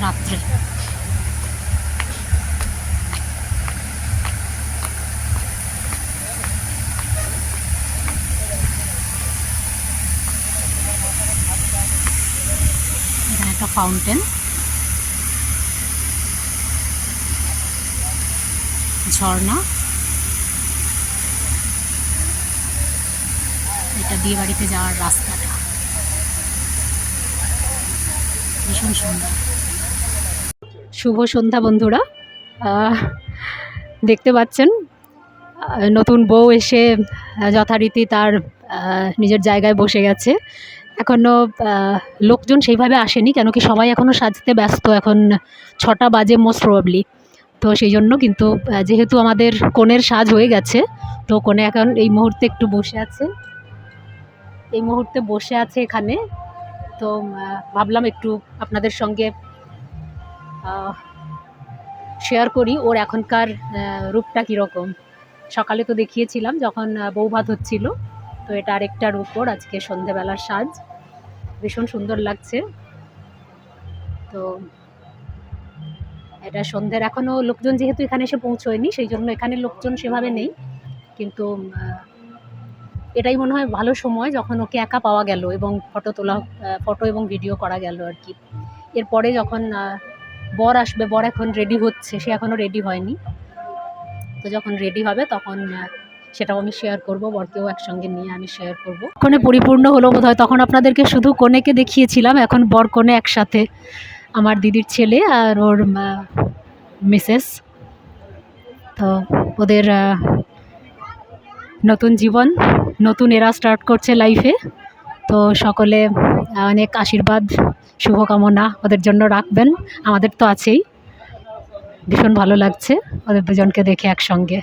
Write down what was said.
রাত্রে। এখানে একটা ফাউন্টেন, ঝর্ণা, এটা বিয়ে বাড়িতে যাওয়ার রাস্তাটা ভীষণ সুন্দর। শুভ সন্ধ্যা বন্ধুরা। দেখতে পাচ্ছেন নতুন বউ এসে যথারীতি তার নিজের জায়গায় বসে গেছে। এখনও লোকজন সেইভাবে আসেনি, কেন কি সবাই এখনও সাজতে ব্যস্ত। এখন 6টা বাজে মোস্ট প্রবাবলি। তো সেই জন্য কিন্তু যেহেতু আমাদের কনের সাজ হয়ে গেছে, তো কনে এখন এই মুহূর্তে একটু বসে আছে, এই মুহূর্তে বসে আছে এখানে। তো ভাবলাম একটু আপনাদের সঙ্গে শেয়ার করি ওর এখনকার রূপটা কীরকম। সকালে তো দেখিয়েছিলাম যখন বৌভাত হচ্ছিল, তো এটা আরেকটা রূপ ওর আজকে সন্ধেবেলার সাজ। ভীষণ সুন্দর লাগছে। তো এটা সন্ধ্যের, এখনও লোকজন যেহেতু এখানে এসে পৌঁছয়নি, সেই জন্য এখানে লোকজন সেভাবে নেই। কিন্তু এটাই মনে হয় ভালো সময় যখন ওকে একা পাওয়া গেল এবং ফটো এবং ভিডিও করা গেল আর কি। এরপরে যখন বর আসবে, বর এখন রেডি হচ্ছে, সে এখনও রেডি হয়নি। তো যখন রেডি হবে তখন সেটাও আমি শেয়ার করব, বরকেও একসঙ্গে নিয়ে আমি শেয়ার করব। কনে পরিপূর্ণ হলো বোধহয়, তখন আপনাদেরকে শুধু কনেকে দেখিয়েছিলাম, এখন বর কনে একসাথে। আমার দিদির ছেলে আর ওর মিসেস। তো ওদের নতুন জীবন, নতুন এরা স্টার্ট করছে লাইফে। তো সকলে অনেক আশীর্বাদ, শুভকামনা ওদের জন্য রাখবেন, আমাদের তো আছেই। ভীষণ ভালো লাগছে ওদের দুজনকে দেখে একসঙ্গে।